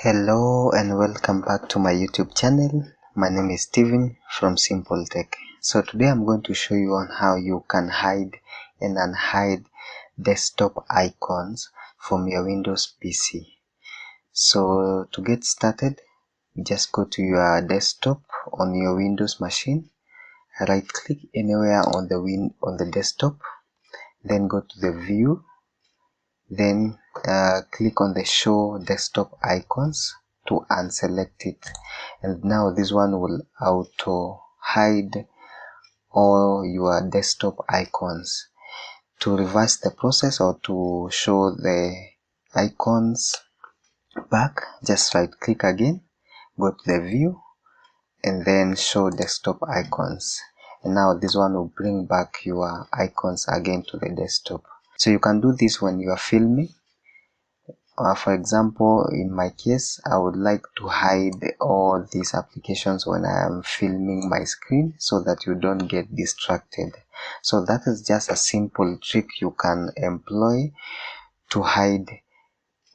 Hello and welcome back to my YouTube channel. My name is Steven from Simple Tech. So today I'm going to show you on how you can hide and unhide desktop icons from your Windows PC. So to get started, just go to your desktop on your Windows machine, right click anywhere on the desktop, then go to the view, then click on the show desktop icons to unselect it, and now this one will auto hide all your desktop icons. To reverse the process or to show the icons back, just right click again, go to the view and then show desktop icons, and now this one will bring back your icons again to the desktop. So you can do this when you are filming. For example, in my case, I would like to hide all these applications when I am filming my screen so that you don't get distracted. So that is just a simple trick you can employ to hide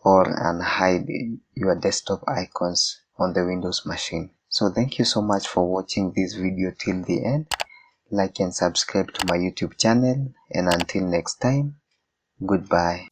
or unhide your desktop icons on the Windows machine. So thank you so much for watching this video till the end. Like and subscribe to my YouTube channel, and until next time, goodbye.